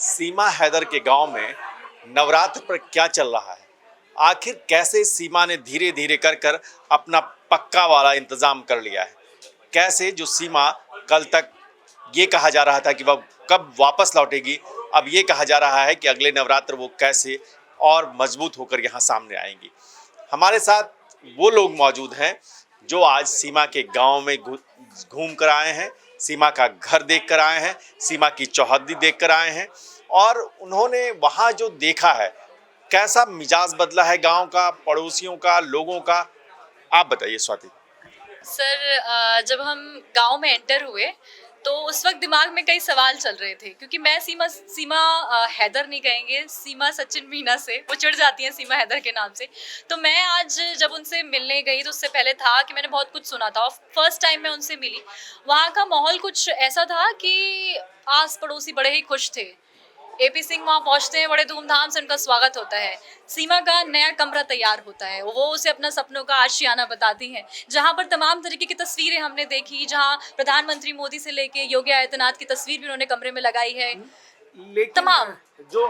सीमा हैदर के गांव में नवरात्र पर क्या चल रहा है। आखिर कैसे सीमा ने धीरे धीरे कर कर अपना पक्का वाला इंतजाम कर लिया है। कैसे जो सीमा कल तक ये कहा जा रहा था कि वह कब वापस लौटेगी, अब ये कहा जा रहा है कि अगले नवरात्र वो कैसे और मजबूत होकर यहाँ सामने आएंगी। हमारे साथ वो लोग मौजूद हैं जो आज सीमा के गांव में घूम कर आए हैं, सीमा का घर देख कर आए हैं, सीमा की चौहद्दी देख कर आए हैं और उन्होंने वहाँ जो देखा है, कैसा मिजाज बदला है गांव का, पड़ोसियों का, लोगों का। आप बताइए स्वाति। सर, जब हम गांव में एंटर हुए तो उस वक्त दिमाग में कई सवाल चल रहे थे, क्योंकि मैं सीमा हैदर नहीं कहेंगे, सीमा सचिन मीना से वो चिढ़ जाती हैं सीमा हैदर के नाम से। तो मैं आज जब उनसे मिलने गई तो उससे पहले था कि मैंने बहुत कुछ सुना था और फर्स्ट टाइम मैं उनसे मिली। वहाँ का माहौल कुछ ऐसा था कि आस पड़ोसी बड़े ही खुश थे। एपी सिंह वहाँ पहुँचते हैं, बड़े धूमधाम से उनका स्वागत होता है। सीमा का नया कमरा तैयार होता है, वो उसे अपना सपनों का आशियाना बताती हैं, जहाँ पर तमाम तरीके की तस्वीरें हमने देखी, जहाँ प्रधानमंत्री मोदी से लेके योगी आदित्यनाथ की तस्वीर भी उन्होंने कमरे में लगाई है। तमाम जो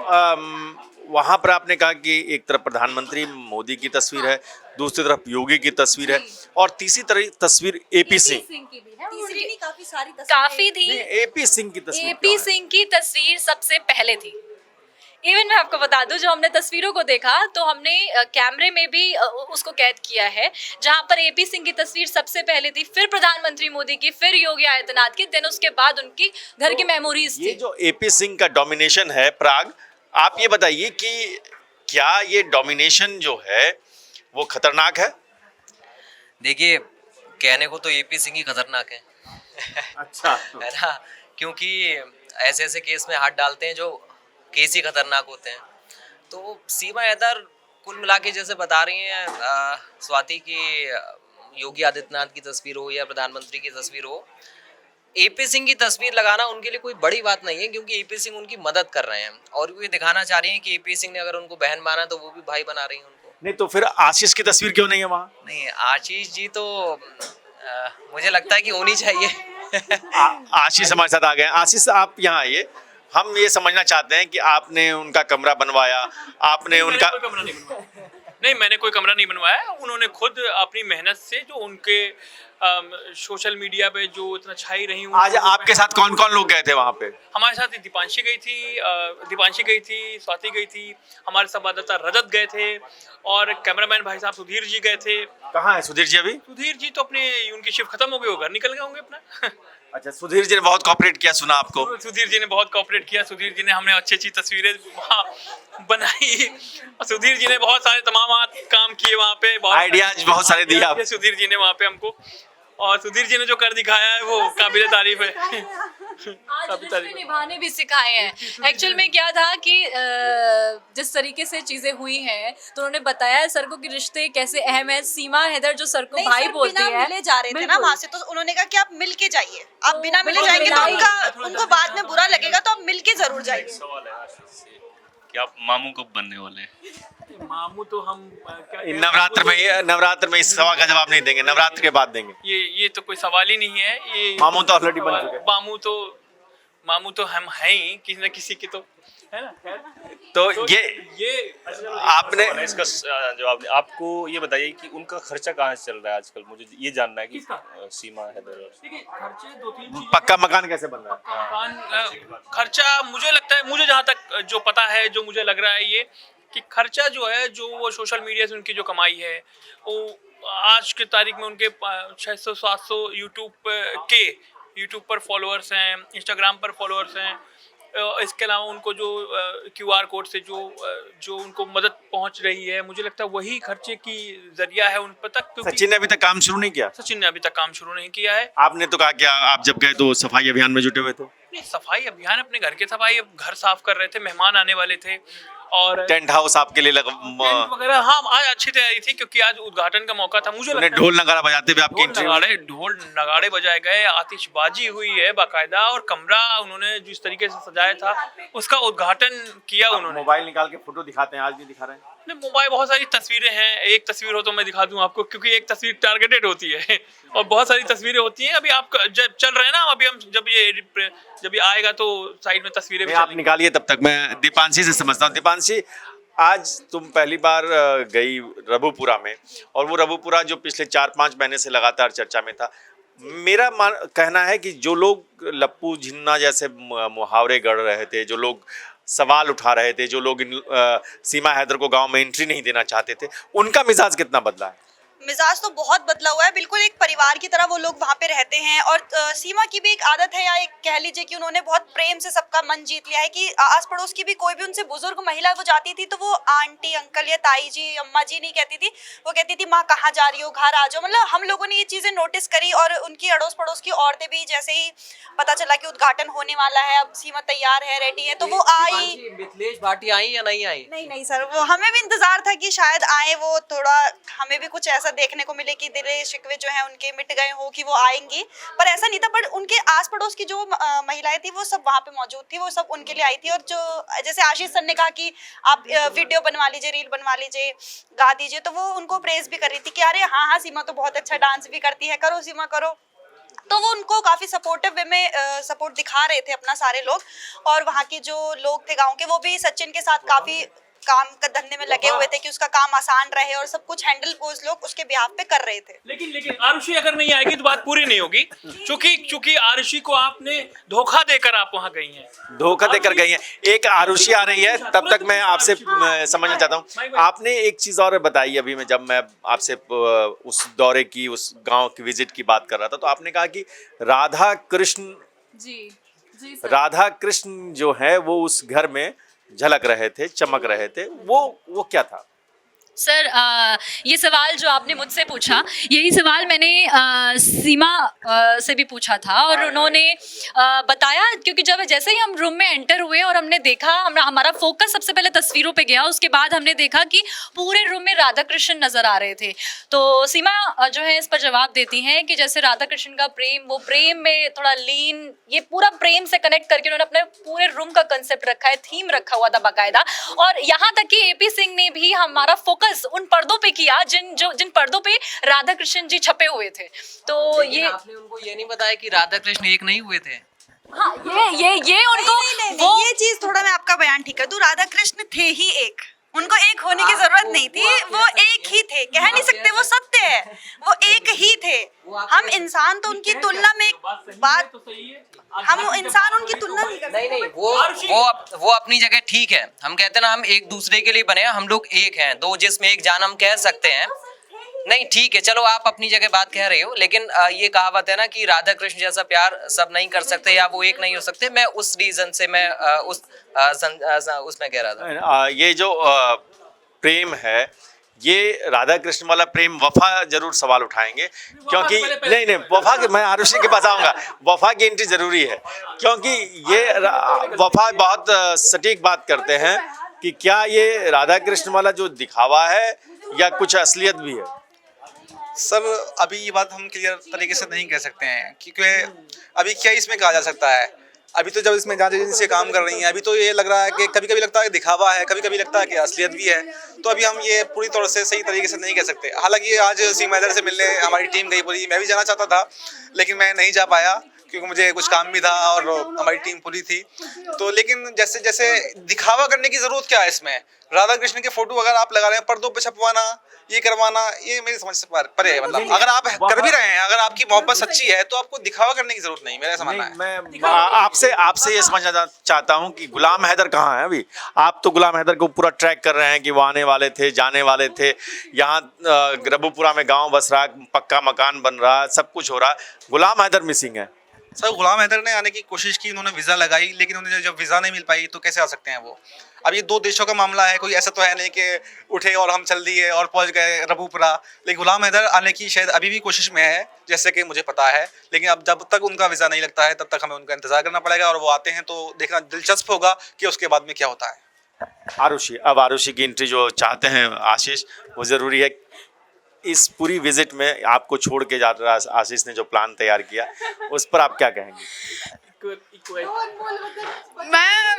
वहाँ पर आपने कहा कि एक तरफ प्रधानमंत्री मोदी की तस्वीर है, दूसरी तरफ योगी की तस्वीर है और तीसरी तरह तस्वीर एपी सिंह की भी है। तीसरी नहीं, काफी सारी काफी थी। एपी सिंह की तस्वीर, एपी सिंह की तस्वीर सबसे पहले थी। इवन मैं आपको बता दूं, जो हमने तस्वीरों को देखा तो हमने कैमरे में भी उसको कैद किया है, जहां पर एपी सिंह की तस्वीर सबसे पहले थी, फिर प्रधानमंत्री मोदी की, फिर योगी आदित्यनाथ की, देन उसके बाद उनकी घर की मेमोरीज थी। ये जो एपी सिंह का डोमिनेशन है प्राग, आप ये बताइए कि क्या ये डोमिनेशन जो है वो खतरनाक है? देखिए, कहने को तो एपी सिंह ही खतरनाक है। अच्छा है ना, क्योंकि ऐसे ऐसे केस में हाथ डालते हैं जो केस ही खतरनाक होते हैं। तो सीमा हैदर कुल मिला के जैसे बता रही हैं स्वाति की, योगी आदित्यनाथ की तस्वीर हो या प्रधानमंत्री की तस्वीर हो, एपी सिंह की तस्वीर लगाना उनके लिए कोई बड़ी बात नहीं है, क्योंकि एपी सिंह उनकी मदद कर रहे हैं और वो ये दिखाना चाह रही हैं कि एपी सिंह ने अगर उनको बहन माना तो वो भी भाई बना रही हैं उनको। नहीं तो फिर आशीष की तस्वीर क्यों नहीं है वहाँ? नहीं, आशीष जी तो मुझे लगता है कि होनी चाहिए। आशीष हमारे साथ आ गए। आशीष, आप यहाँ आइए। हम ये समझना चाहते हैं कि आपने उनका कमरा बनवाया, आपने उनका नहीं, मैंने कोई कमरा नहीं बनवाया। उन्होंने खुद अपनी मेहनत से, जो उनके सोशल मीडिया पे जो इतना छाई रही। आज आपके साथ कौन कौन लोग गए थे वहाँ पे? हमारे साथ दीपांशी गई थी, स्वाति गई थी, हमारे संवाददाता रजत गए थे और कैमरामैन भाई साहब सुधीर जी गए थे। कहाँ है सुधीर जी अभी? सुधीर जी तो अपने, उनकी शिफ्ट खत्म हो गई, वो घर निकल गए होंगे अपना। अच्छा, सुधीर जी ने बहुत कॉपरेट किया, सुना आपको? सुधीर जी ने बहुत कॉपरेट किया। सुधीर जी ने हमने अच्छी अच्छी तस्वीरें वहाँ बनाई और सुधीर जी ने बहुत सारे तमाम काम किए वहाँ पे, आइडियाज बहुत सारे दिए आप। सुधीर जी ने वहाँ पे हमको, और सुधीर जी ने जो कर दिखाया है वो काबिल तारीफ है। आज रिश्ते निभाने भी सिखाए हैं। एक्चुअल में क्या था कि जिस तरीके से चीजें हुई हैं तो उन्होंने बताया सर को कि रिश्ते कैसे अहम है। सीमा हैदर जो सर को भाई बोलती है, मिले जा रहे थे ना वहाँ से, तो उन्होंने कहा कि आप मिल के जाइए, आप बिना मिले जाएंगे तो उनको बाद में बुरा लगेगा, तो आप मिल के जरूर जाइए। सवाल है आशीष से कि आप मामू कब बनने वाले हैं? मामू तो हम नवरात्र में इस सवाल का जवाब नहीं देंगे, नवरात्र के बाद देंगे। ये तो कोई सवाल ही नहीं है। ये मामू तो ऑलरेडी बन चुके हैं। मामू तो हम हैं ही किसी न किसी के, तो है ना। तो ये आपने इसका जवाब आपको ये बताइए कि उनका खर्चा कहाँ से चल रहा है आजकल? मुझे ये जानना है कि सीमा हैदर खर्चे दो तीन पक्का मकान कैसे बन रहा है? खर्चा मुझे लगता है, मुझे जहाँ तक जो पता है, जो मुझे लग रहा है ये कि खर्चा जो है, जो वो सोशल मीडिया से उनकी जो कमाई है, वो आज की तारीख में उनके 600-700 यूट्यूब पर फॉलोअर्स हैं, इंस्टाग्राम पर फॉलोअर्स हैं। इसके अलावा उनको जो QR कोड से जो उनको मदद पहुंच रही है, मुझे लगता है वही खर्चे की जरिया है उन पर तक। सचिन ने अभी तक काम शुरू नहीं किया? सचिन ने अभी तक काम शुरू नहीं किया है। आपने तो कहा कि आप जब गए तो सफाई अभियान में जुटे हुए थे। नहीं, सफाई अभियान अपने घर के सफाई, घर साफ कर रहे थे, मेहमान आने वाले थे और टेंट हाउस आपके लिए वगैरह। हाँ, आज अच्छी तैयारी थी क्योंकि आज उद्घाटन का मौका था। मुझे ढोल नगाड़ा बजाते हुए आपके ढोल नगाड़े बजाए गए, आतिशबाजी हुई है बाकायदा, और कमरा उन्होंने जिस तरीके से सजाया था उसका उद्घाटन किया उन्होंने। मोबाइल निकाल के फोटो दिखाते हैं, आज भी दिखा रहे हैं। नहीं, मोबाइल बहुत सारी तस्वीरें हैं, एक तस्वीर हो तो मैं दिखा दूं आपको, क्योंकि एक तस्वीर टारगेटेड होती है और बहुत सारी तस्वीरें होती हैं। अभी आप जब चल रहे हैं ना, अभी हम जब ये आएगा तो साइड में तस्वीरें भी आप चलेंगी। निकालिए, तब तक मैं दीपांशी से समझता हूँ। दीपांशी, आज तुम पहली बार गई रबुपुरा में, और वो रबुपुरा जो पिछले 4-5 महीने से लगातार चर्चा में था। मेरा कहना है कि जो लोग लप्पू झिन्ना जैसे मुहावरे गढ़ रहे थे, जो लोग सवाल उठा रहे थे, जो लोग सीमा हैदर को गांव में एंट्री नहीं देना चाहते थे, उनका मिजाज कितना बदला है? मिजाज तो बहुत बदला हुआ है, बिल्कुल एक परिवार की तरह वो लोग वहाँ पे रहते हैं। और सीमा की भी एक आदत है, या एक कह लीजिए कि उन्होंने बहुत प्रेम से सबका मन जीत लिया है कि आस पड़ोस की भी कोई भी उनसे बुजुर्ग महिला वो जाती थी तो वो आंटी अंकल या ताई जी अम्मा जी नहीं कहती थी, वो कहती थी माँ कहाँ जा रही हो, घर आ जाओ। मतलब हम लोगों ने ये चीज़ें नोटिस करी, और उनकी अड़ोस पड़ोस की औरतें भी, जैसे ही पता चला कि उद्घाटन होने वाला है, अब सीमा तैयार है, रेडी है, तो वो आई। मिथिलेश भाटी आई या नहीं आई? नहीं सर, वो हमें भी इंतजार था कि शायद आए, वो थोड़ा हमें भी कुछ ऐसा देखने को मिले कि दिले शिकवे जो है उनके मिट गए हो, कि वो आएंगी, पर ऐसा नहीं था। पर उनके आस पड़ोस की जो महिलाएं थी वो सब वहाँ पे मौजूद थी, वो सब उनके लिए आई थी। और जो जैसे आशीष सर ने कहा कि आप वीडियो बनवा लीजिए, रील बनवा लीजिए, गा दीजिए, तो वो उनको प्रेज भी कर रही थी कि अरे हाँ सीमा तो बहुत अच्छा डांस भी करती है, करो सीमा करो। तो वो उनको काफ़ी सपोर्टिव वे में सपोर्ट दिखा रहे थे अपना सारे लोग। और वहाँ के जो लोग थे गांव के, वो भी सचिन के साथ काफ़ी काम का धंधे में लगे हुए थे कि उसका काम आसान रहे, और सब कुछ हैंडल वो लोग उसके बिहाफ पे कर रहे थे। लेकिन आरुषि अगर नहीं आएगी तो बात पूरी नहीं होगी, क्योंकि आरुषि को आपने धोखा देकर आप वहां गई हैं। धोखा देकर गई हैं। एक आरुषि आ रही है, तब तक मैं आपसे समझना चाहता हूँ। आपने एक चीज़ और बताई अभी, जब मैं आपसे उस दौरे की, उस गांव की विजिट की बात कर रहा था, तो आपने कहा कि राधा कृष्ण राधा कृष्ण जो है वो उस घर में झलक रहे थे, चमक रहे थे। वो क्या था? सर, ये सवाल जो आपने मुझसे पूछा, यही सवाल मैंने सीमा से भी पूछा था, और उन्होंने बताया, क्योंकि जैसे ही हम रूम में एंटर हुए और हमने देखा, हमारा फोकस सबसे पहले तस्वीरों पे गया, उसके बाद हमने देखा कि पूरे रूम में राधा कृष्ण नज़र आ रहे थे। तो सीमा जो है इस पर जवाब देती हैं कि जैसे राधा कृष्ण का प्रेम, वो प्रेम में थोड़ा लीन, ये पूरा प्रेम से कनेक्ट करके उन्होंने अपने पूरे रूम का कंसेप्ट रखा है, थीम रखा हुआ था बाकायदा। और यहाँ तक कि AP सिंह ने भी हमारा फोकस उन पर्दों पे किया जिन पर्दों पे राधा कृष्ण जी छपे हुए थे। तो ये आपने उनको ये नहीं बताया कि राधा कृष्ण एक नहीं हुए थे? हाँ, ये उनको नहीं, ये चीज थोड़ा मैं आपका बयान ठीक कर दूं, राधा कृष्ण थे ही एक, उनको एक होने की जरूरत नहीं थी, वो एक ही थे, कह नहीं सकते, वो सत्य है, वो एक ही थे। हम इंसान तो उनकी तुलना में बात, हम इंसान उनकी तुलना नहीं कर सकते। नहीं, वो अपनी जगह ठीक है। हम कहते हैं ना, हम एक दूसरे के लिए बने हैं, हम लोग एक हैं, दो जिसमें एक जान, हम कह सकते हैं। नहीं ठीक है, चलो आप अपनी जगह बात कह रहे हो, लेकिन ये कहावत है ना कि राधा कृष्ण जैसा प्यार सब नहीं कर सकते, या वो एक नहीं हो सकते। मैं उस रीजन से मैं उसमें कह रहा था। ये जो प्रेम है, ये राधा कृष्ण वाला प्रेम, वफा जरूर सवाल उठाएंगे, क्योंकि नहीं वफा के, मैं आरुषि के पास आऊँगा, वफा की एंट्री जरूरी है, क्योंकि ये वफा बहुत सटीक बात करते हैं कि क्या ये राधा कृष्ण वाला जो दिखावा है या कुछ असलियत भी है। सर अभी ये बात हम क्लियर तरीके से नहीं कह सकते हैं, क्योंकि अभी क्या इसमें कहा जा सकता है। अभी तो जब इसमें जांच एजेंसी काम कर रही हैं, अभी तो ये लग रहा है कि कभी कभी लगता है दिखावा है, कभी कभी लगता है कि असलियत भी है। तो अभी हम ये पूरी तौर से सही तरीके से नहीं कह सकते। हालांकि आज सीमा हैदर से मिलने हमारी टीम गई पूरी, मैं भी जाना चाहता था लेकिन मैं नहीं जा पाया क्योंकि मुझे कुछ काम भी था और हमारी टीम पूरी थी। तो लेकिन जैसे जैसे दिखावा करने की ज़रूरत क्या है इसमें? राधा कृष्ण के फोटो अगर आप लगा रहे हैं, पर्दों पे छपवाना, ये करवाना, ये मेरी समझ से परे है। मतलब अगर आप कर भी रहे हैं, अगर आपकी मोहब्बत सच्ची है तो आपको दिखावा करने की जरूरत नहीं, मेरा ऐसा मानना है। मैं आपसे ये समझना चाहता हूँ कि गुलाम हैदर कहाँ है अभी? आप तो गुलाम हैदर को पूरा ट्रैक कर रहे हैं कि वो आने वाले थे, जाने वाले थे, यहाँ रबुपुरा में गाँव बस रहा, पक्का मकान बन रहा, सब कुछ हो रहा, गुलाम हैदर मिसिंग है। सर गुलाम हैदर ने आने की कोशिश की, उन्होंने वीज़ा लगाई, लेकिन उन्हें जब वीज़ा नहीं मिल पाई तो कैसे आ सकते हैं वो? अब ये दो देशों का मामला है, कोई ऐसा तो है नहीं कि उठे और हम चल दिए और पहुंच गए रबुपुरा। लेकिन गुलाम हैदर आने की शायद अभी भी कोशिश में है, जैसे कि मुझे पता है। लेकिन अब जब तक उनका वीज़ा नहीं लगता है तब तक हमें उनका इंतजार करना पड़ेगा, और वो आते हैं तो देखना दिलचस्प होगा कि उसके बाद में क्या होता है। आरुषि, अब आरुषि की एंट्री जो चाहते हैं आशीष, वो ज़रूरी है। इस पूरी विजिट में आपको छोड़ के जा रहा आशीष ने जो प्लान तैयार किया, उस पर आप क्या कहेंगे?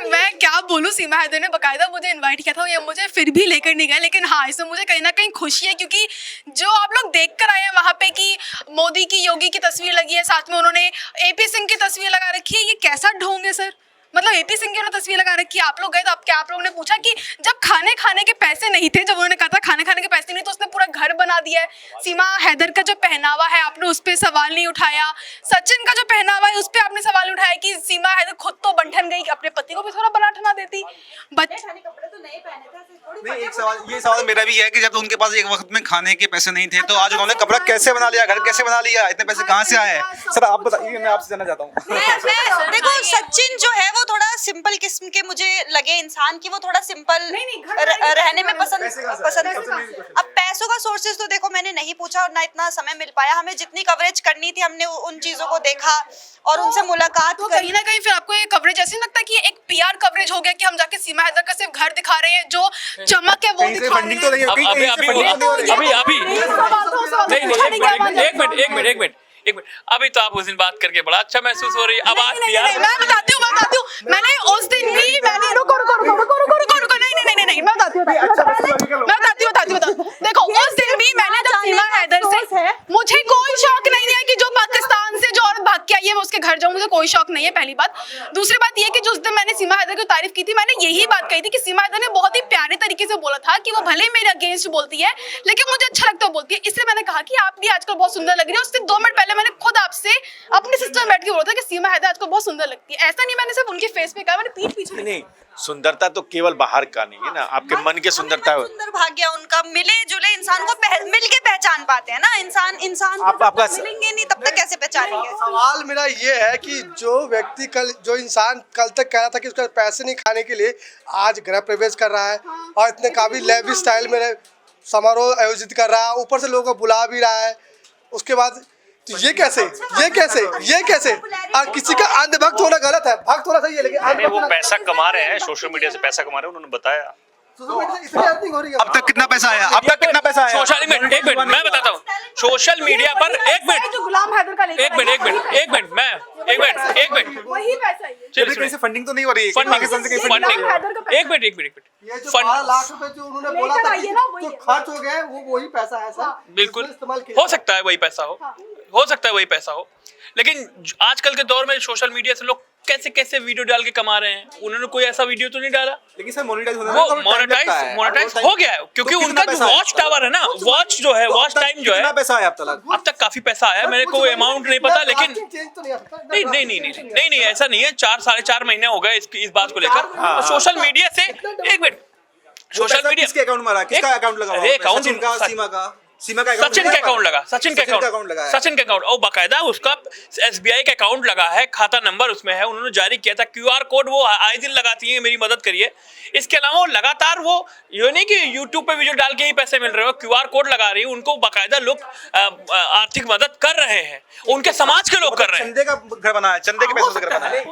मैं क्या बोलूँ, सीमा हैदर ने बकायदा मुझे इनवाइट किया था, ये मुझे फिर भी लेकर नहीं गए। लेकिन हाँ, इसमें मुझे कहीं ना कहीं खुशी है, क्योंकि जो आप लोग देख कर आए हैं वहाँ पे कि मोदी की, योगी की तस्वीर लगी है, साथ में उन्होंने एपी सिंह की तस्वीर लगा रखी है। ये कैसा ढोंग है सर, मतलब एपी सिंह की उन्होंने तस्वीर लगा रखी है। आप लोग गए तो आप लोगों ने पूछा कि जब खाने के पैसे नहीं थे, जब उन्होंने कहा था खाने के पैसे नहीं, तो उसने पूरा घर बना दिया है। सीमा हैदर का जो पहनावा है, आपने उस पर सवाल नहीं उठाया। सचिन का जो पहनावा है, उस पर आपने सवाल उठाया कि सीमा हैदर खुद तो बंठन गई, अपने पति को भी थोड़ा बना ठना देती। नहीं, एक सवाल, ये सवाल मेरा भी है कि जब उनके पास एक वक्त में खाने के पैसे नहीं थे, तो आज उन्होंने कपड़ा कैसे बना लिया, घर कैसे बना लिया, इतने पैसे कहाँ से आए? सर आप बताइए, मैं आपसे जानना चाहता हूँ। देखो, सचिन जो है वो थोड़ा सिंपल किस्म के मुझे लगे इंसान की, वो थोड़ा सिंपल रहने में पसंद। अब पैसों का सोर्सेज तो देखो मैंने नहीं पूछा और ना इतना समय मिल पाया। हमें जितनी कवरेज करनी थी हमने उन चीजों को देखा और उनसे मुलाकात तो कहीं ना कहीं फिर आपको ये कवरेज ऐसे लगता है कि एक पीआर कवरेज हो गया कि हम जाके सीमा हैदर का सिर्फ घर दिखा रहे हैं, जो चमक है वो दिखा रहे हैं। एक मिनट, अभी तो आप उस दिन बात करके बड़ा अच्छा महसूस हो रही है। अब आज मैं बताती हूँ, मैंने उस दिन भी मैंने रुको नहीं, मैं बताती हूँ। देखो, उस दिन भी मैंने जब सीमा हैदर से, मुझे कोई शौक नहीं है कि जो पाकिस्तान से जो औरत भाग के आई है मैं उसके घर जाऊँ, मुझे कोई शौक नहीं है, पहली बात। दूसरी बात ये कि जो उस दिन मैंने सीमा हैदर की तारीफ की थी, मैंने यही बात कही थी कि सीमा हैदर ने बहुत ही प्यारे तरीके से बोला था कि वो भले मेरे अगेंस्ट बोलती है लेकिन मुझे अच्छा लगता है बोलती है। इसलिए मैंने कहा कि आप भी आजकल बहुत सुंदर लग रही है। उससे 2 मिनट पहले मैंने खुद आपसे अपने सिस्टर में बैठ के बोला था कि सीमा हैदर आजकल बहुत सुंदर लगती है। ऐसा नहीं मैंने सिर्फ उनके फेस पे कहा, मैंने पीठ पीछे नहीं, सुंदरता तो केवल बाहर का नहीं है ना, आपके मन की सुंदरता है। सुंदर भाग्य उनका, मिले जुले इंसान को मिल के पहचान पाते हैं ना। इंसान आपका मिलेंगे नहीं तब तक कैसे पहचानेंगे? सवाल मेरा ये है कि जो व्यक्ति जो इंसान कल तक कह रहा था कि उसका पैसे नहीं खाने के लिए, आज गृह प्रवेश कर रहा है और इतने काफी लेविश स्टाइल में समारोह आयोजित कर रहा है, ऊपर से लोगों को बुला भी रहा है। उसके बाद तो ये कैसे और किसी का अंधभक्त होना गलत है, भक्त होना सही है, लेकिन वो पैसा कमा रहे हैं, सोशल मीडिया से पैसा कमा रहे हैं, उन्होंने बताया। अब तक कितना पैसा आया? सोशल मीडिया, एक मिनट मैं बताता हूँ, सोशल मीडिया पर एक मिनट वही पैसा ही है। चलिए, फंडिंग तो नहीं हो रही है? एक मिनट ये जो 12 लाख रुपए जो उन्होंने बोला था कि जो खर्च हो गए वो वही पैसा है सर। बिल्कुल इस्तेमाल किया हो सकता है वही पैसा हो, लेकिन आजकल के दौर में सोशल मीडिया से लोग कैसे वीडियो डाल के कमा रहे हैं। उन्होंने कोई ऐसा वीडियो तो नहीं डाला, लेकिन सर मोनेटाइज मोनेटाइज हो गया है, क्योंकि उनका जो वॉच टावर है ना, वॉच टाइम जो है, कितना पैसा आया अब तक? काफी पैसा आया। मेरे को अमाउंट नहीं पता, लेकिन नहीं ऐसा नहीं है। 4-4.5 महीने हो गए इस बात को लेकर। सोशल मीडिया से एक मिनट, सोशल मीडिया किसके अकाउंट में किसका अकाउंट लगा हुआ है? सचिन का, सीमा का सचिन का अकाउंट और बाकायदा उसका SBI का अकाउंट लगा है, खाता नंबर उसमें है, उन्होंने जारी किया था। QR कोड वो आए दिन लगाती है, मेरी मदद करिए। इसके अलावा वो लगातार वो ये नहीं कि YouTube पे वीडियो डाल के ही पैसे मिल रहे हो, QR कोड लगा रही है, उनको बाकायदा लोग आर्थिक मदद कर रहे हैं, उनके समाज के लोग कर रहे हैं। चंदे का घर बना है, चंदे के पैसे से घर बना है।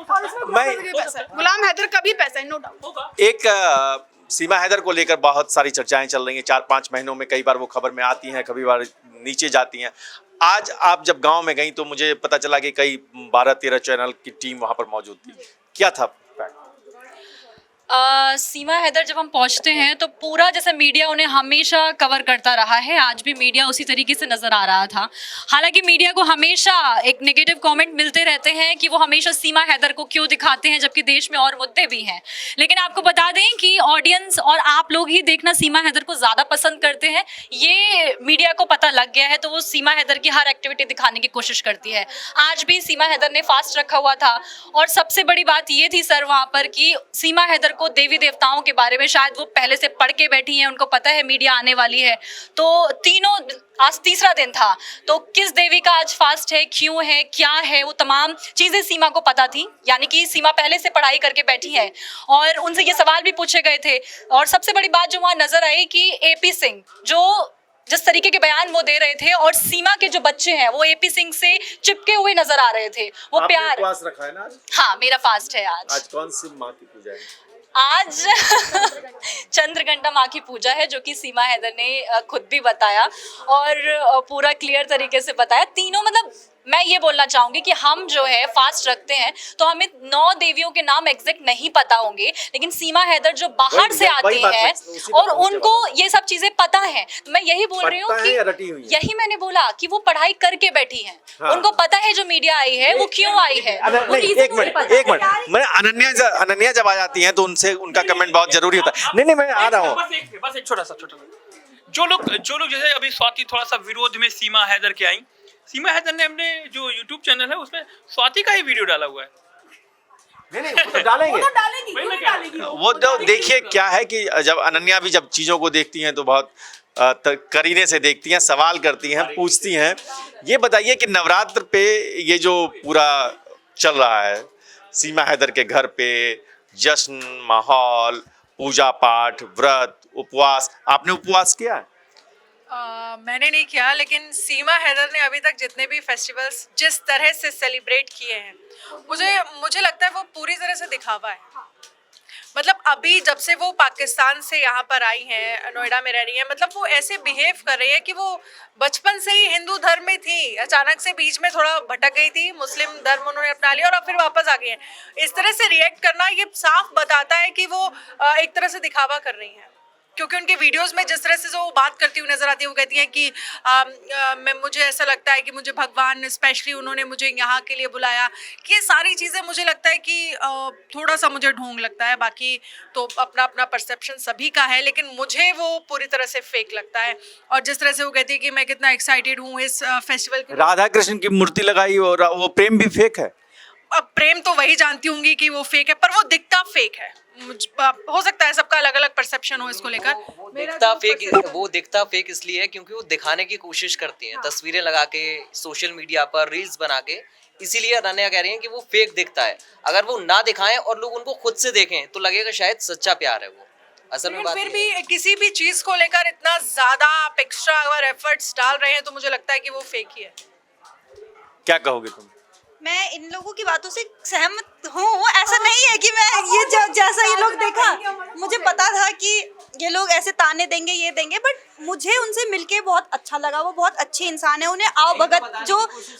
गुलाम हैदर का भी पैसा है, नो डाउट। एक सीमा हैदर को लेकर बहुत सारी चर्चाएं चल रही हैं 4-5 महीनों में, कई बार वो खबर में आती हैं, कभी बार नीचे जाती हैं। आज आप जब गांव में गई तो मुझे पता चला कि कई 12-13 चैनल की टीम वहां पर मौजूद थी, क्या था? सीमा हैदर जब हम पहुंचते हैं तो पूरा जैसे मीडिया उन्हें हमेशा कवर करता रहा है, आज भी मीडिया उसी तरीके से नज़र आ रहा था। हालांकि मीडिया को हमेशा एक नेगेटिव कमेंट मिलते रहते हैं कि वो हमेशा सीमा हैदर को क्यों दिखाते हैं, जबकि देश में और मुद्दे भी हैं। लेकिन आपको बता दें कि ऑडियंस और आप लोग ही देखना सीमा हैदर को ज़्यादा पसंद करते हैं, ये मीडिया को पता लग गया है। तो वो सीमा हैदर की हर एक्टिविटी दिखाने की कोशिश करती है। आज भी सीमा हैदर ने फास्ट रखा हुआ था और सबसे बड़ी बात ये थी सर वहाँ पर कि सीमा हैदर को देवी देवताओं के बारे में शायद वो पहले से पढ़ के बैठी हैं, उनको पता है मीडिया आने वाली है। तो तीनों, आज तीसरा दिन था, तो किस देवी का आज फास्ट है, क्यों है, क्या है, वो तमाम चीज़ें सीमा को पता थी। यानी कि सीमा पहले से पढ़ाई करके बैठी है और उनसे ये सवाल भी पूछे गए थे। और सबसे बड़ी बात जो वहाँ नजर आई कि एपी सिंह जो जिस तरीके के बयान वो दे रहे थे और सीमा के जो बच्चे हैं वो एपी सिंह से चिपके हुए नजर आ रहे थे। वो प्यार उपवास रखा है ना आज? हाँ, मेरा फास्ट है आज। आज कौन सी माँ की पूजा है? आज चंद्रघंटा माँ की पूजा है, जो कि सीमा हैदर ने खुद भी बताया और पूरा क्लियर तरीके से बताया। तीनों मतलब मैं ये बोलना चाहूंगी कि हम जो है फास्ट रखते हैं तो हमें 9 देवियों के नाम एग्जैक्ट नहीं पता होंगे, लेकिन सीमा हैदर जो बाहर से आते हैं और उनको ये सब चीजें पता है। तो मैं यही बोल रही हूँ कि यही मैंने बोला कि वो पढ़ाई करके बैठी हैं, उनको पता है जो मीडिया आई है वो क्यों आई है। एक मिनट मैं अनन्या जब आ जाती हैं तो उनसे उनका कमेंट बहुत जरूरी होता है। नहीं मैं आ रहा हूँ। बस एक छोटा सा जो लोग जैसे अभी स्वाति थोड़ा सा विरोध में सीमा हैदर के आई, सीमा हैदर ने अपने जो YouTube चैनल है उसमें स्वाति का ही वीडियो डाला हुआ है। नहीं वो तो डालेंगे। वो तो देखिए क्या है कि जब अनन्या भी जब चीज़ों को देखती हैं तो बहुत करीने से देखती हैं, सवाल करती हैं, पूछती हैं। ये बताइए कि नवरात्र पे ये जो पूरा चल रहा है सीमा हैदर के घर पे, जश्न माहौल, पूजा पाठ, व्रत, उपवास, आपने उपवास किया है? मैंने नहीं किया, लेकिन सीमा हैदर ने अभी तक जितने भी फेस्टिवल्स जिस तरह से सेलिब्रेट किए हैं, मुझे लगता है वो पूरी तरह से दिखावा है। मतलब अभी जब से वो पाकिस्तान से यहाँ पर आई हैं, नोएडा में रह रही हैं, मतलब वो ऐसे बिहेव कर रही है कि वो बचपन से ही हिंदू धर्म में थी, अचानक से बीच में थोड़ा भटक गई थी, मुस्लिम धर्म उन्होंने अपना लिया और अब फिर वापस आ गई हैं। इस तरह से रिएक्ट करना ये साफ बताता है कि वो एक तरह से दिखावा कर रही हैं, क्योंकि उनके वीडियोस में जिस तरह से जो वो बात करती हुई नजर आती है, वो कहती है कि मुझे ऐसा लगता है कि मुझे भगवान स्पेशली उन्होंने मुझे यहाँ के लिए बुलाया। कि ये सारी चीज़ें मुझे लगता है कि थोड़ा सा मुझे ढोंग लगता है, बाकी तो अपना अपना परसेप्शन सभी का है, लेकिन मुझे वो पूरी तरह से फेक लगता है। और जिस तरह से वो कहती है कि मैं कितना एक्साइटेड हूँ इस फेस्टिवल के, राधा कृष्ण की मूर्ति लगाई और वो प्रेम भी फेक है। अब प्रेम तो वही जानती होंगी कि वो फेक है, पर वो दिखता फेक है। हो सकता है सबका अलग अलग परसेप्शन हो इसको लेकर। वो दिखता फेक इसलिए है क्योंकि वो दिखाने की कोशिश करती हैं, तस्वीरें लगा के सोशल मीडिया पर रील्स बना के, इसीलिए अनन्या कह रही हैं कि वो फेक दिखता है। अगर वो ना दिखाएं और लोग उनको खुद से देखें तो लगेगा शायद सच्चा प्यार है वो। असल में बात फिर भी किसी भी चीज को लेकर इतना ज्यादा आप एक्स्ट्रा अगर एफर्ट्स डाल रहे हैं तो मुझे लगता है कि वो फेक ही है। क्या कहोगे तुम? मैं इन लोगों की बातों से सहमत हूँ। ऐसा नहीं है कि मैं ये जैसा ये लोग देखा, मुझे पता था कि ये लोग ऐसे ताने देंगे, ये देंगे, बट मुझे उनसे मिलके बहुत अच्छा लगा। वो बहुत अच्छे इंसान है, उन्हें आओ भगत जो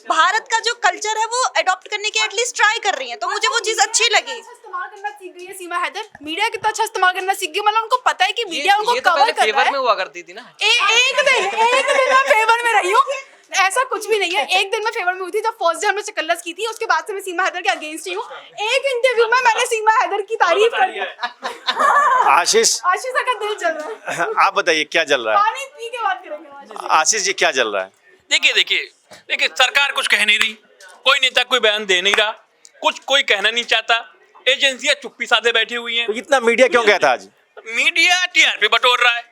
भारत का जो कल्चर है वो अडॉप्ट करने की एटलीस्ट ट्राई कर रही है, तो मुझे वो चीज़ अच्छी लगी। इस्तेमाल करना सीख गई है सीमा हैदर, मीडिया कितना अच्छा इस्तेमाल करना सीख गई। मतलब उनको पता है कि मीडिया उनको कवर कर रहा है। में हुआ करती थी ना, एक दिन मैं फेवर में रही हूँ, ऐसा कुछ भी नहीं है। एक दिन मैं फेवर में हुई थी जब फर्स्ट डे हमने चकल्लस की थी, उसके बाद से मैं सीमा हैदर के अगेंस्ट ही हूँ। एक इंटरव्यू में मैंने सीमा हैदर की तारीफ कर दी। आशीष का दिल चल रहा है। आप बताइए क्या चल रहा है? पानी पी के बात करेंगे। आशीष जी क्या चल रहा है? देखिए सरकार कुछ कह नहीं रही, कोई नेता कोई बयान दे नहीं रहा, कुछ कोई कहना नहीं चाहता, एजेंसियां चुप्पी साधे बैठी हुई हैं। तो इतना मीडिया क्यों गया था आज? मीडिया टीआरपी बटोर रहा है।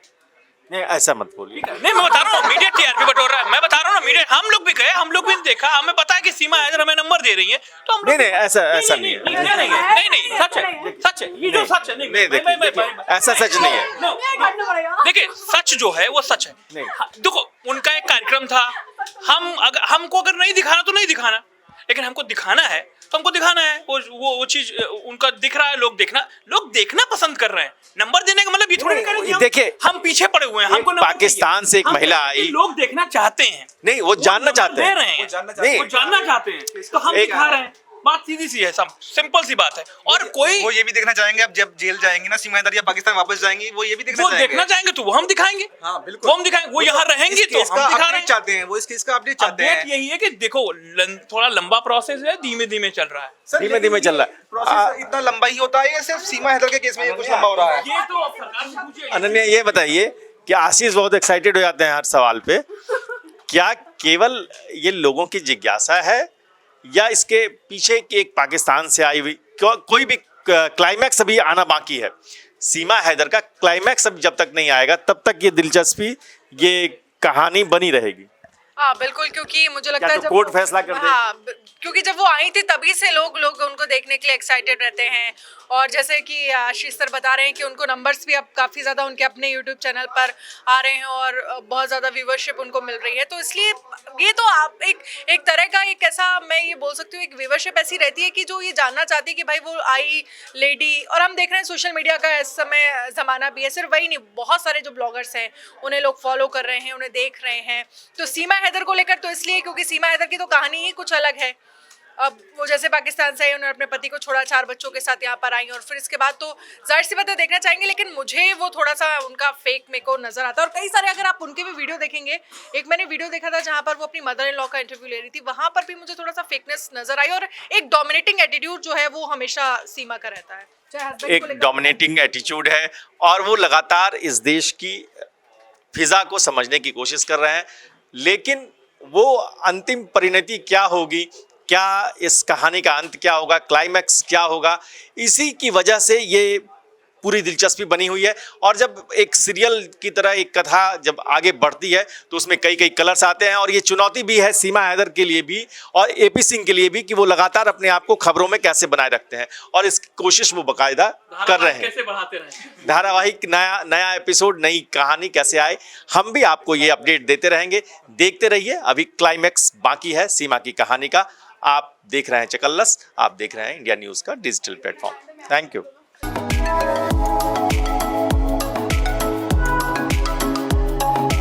नहीं ऐसा मत बोलिए। नहीं मैं बता रहा हूँ मीडिया टीआरपी बटोर रहा है, मैं बता रहा हूँ ना। मीडिया हम लोग भी गए, हम लोग भी देखा, हमें पता है कि सीमा हैदर हमें नंबर दे रही है, तो हम नहीं ऐसा नहीं है। नहीं सच है ये जो सच है। नहीं देखिए ऐसा सच नहीं है। देखिए सच जो है वो सच है। देखो उनका एक कार्यक्रम था, हमको अगर नहीं दिखाना तो नहीं दिखाना, लेकिन हमको दिखाना है तो हमको दिखाना है। वो चीज उनका दिख रहा है, लोग देखना पसंद कर रहे हैं। नंबर देने का मतलब ये थोड़ी नहीं, देखिए हम पीछे पड़े हुए हैं, हमको पाकिस्तान से एक महिला आई, लोग देखना चाहते हैं। नहीं वो जानना चाहते हैं, वो जानना चाहते हैं, तो हम दिखा रहे हैं। बात सीधी सी है, सब सिंपल सी बात है। और कोई वो ये भी देखना चाहेंगे अब जब जेल जाएंगी ना सीमा हैदर या पाकिस्तान वापस जाएंगी, वो ये भी देखना चाहेंगे तो वो हम दिखाएंगे। हाँ बिल्कुल, वो हम दिखाएंगे। वो यहाँ रहेंगी तो हम दिखा रहे हैं। चाहते हैं वो इस केस का अपडेट चाहते हैं। यही है कि देखो थोड़ा लंबा प्रोसेस है, धीमे धीमे चल रहा है। धीमे चल रहा है। प्रोसेस इतना लंबा ही होता है या सिर्फ सीमा हैदर के केस में ये कुछ लंबा हो रहा है? ये तो सरकार से पूछिए। अनन्या ये बताइए कि आशीष बहुत एक्साइटेड हो जाते हैं हर सवाल पे, क्या केवल ये लोगों की जिज्ञासा है या इसके पीछे एक पाकिस्तान से आई हुई कोई भी क्लाइमैक्स अभी आना बाकी है? सीमा हैदर का क्लाइमैक्स अब जब तक नहीं आएगा तब तक ये दिलचस्पी, ये कहानी बनी रहेगी। हाँ बिल्कुल, क्योंकि मुझे लगता है जब कोर्ट फैसला कर दे। हाँ, क्योंकि जब वो आई थी तभी से लोग उनको देखने के लिए एक्साइटेड रहते हैं। और जैसे कि आशीष सर बता रहे हैं कि उनको नंबर्स भी अब काफ़ी ज़्यादा उनके अपने यूट्यूब चैनल पर आ रहे हैं और बहुत ज़्यादा व्यूवरशिप उनको मिल रही है, तो इसलिए ये तो आप एक तरह का एक ऐसा मैं ये बोल सकती हूँ एक व्यूवरशिप ऐसी रहती है कि जो ये जानना चाहती है कि भाई वो आई लेडी, और हम देख रहे हैं सोशल मीडिया का इस समय ज़माना भी है, सिर्फ वही नहीं बहुत सारे जो ब्लॉगर्स हैं उन्हें लोग फॉलो कर रहे हैं, उन्हें देख रहे हैं। तो सीमा हैदर को लेकर तो इसलिए क्योंकि सीमा हैदर की तो कहानी ही कुछ अलग है। अब वो जैसे पाकिस्तान से आई, उन्होंने अपने पति को छोड़ा, 4 बच्चों के साथ यहाँ पर आई और फिर इसके बाद तो जाहिर सी बात है देखना चाहेंगे, लेकिन मुझे वो थोड़ा सा उनका फेक मेरे को नजर आता है। और कई सारे अगर आप उनके भी वीडियो देखेंगे, एक मैंने वीडियो देखा था जहाँ पर वो अपनी मदर इन लॉ का इंटरव्यू ले रही थी, वहाँ पर भी मुझे थोड़ा सा फेकनेस नजर आई और एक डोमिनेटिंग एटीट्यूड जो है वो हमेशा सीमा का रहता है, चाहे husband को एक लेकर डोमिनेटिंग एटीट्यूड है और वो लगातार इस देश की फिजा को समझने की कोशिश कर रहे हैं, लेकिन वो अंतिम परिणति क्या होगी, क्या इस कहानी का अंत क्या होगा, क्लाइमैक्स क्या होगा, इसी की वजह से ये पूरी दिलचस्पी बनी हुई है। और जब एक सीरियल की तरह एक कथा जब आगे बढ़ती है तो उसमें कई कई कलर्स आते हैं और ये चुनौती भी है सीमा हैदर के लिए भी और एपी सिंह के लिए भी कि वो लगातार अपने आप को खबरों में कैसे बनाए रखते हैं और इसकी कोशिश वो बाकायदा कर रहे हैं। कैसे बढ़ाते रहे धारावाहिक नया एपिसोड, नई कहानी कैसे आए, हम भी आपको ये अपडेट देते रहेंगे। देखते रहिए, अभी क्लाइमैक्स बाकी है सीमा की कहानी का। आप देख रहे हैं चकल्लस, आप देख रहे हैं इंडिया न्यूज़ का डिजिटल प्लेटफॉर्म। Thank you.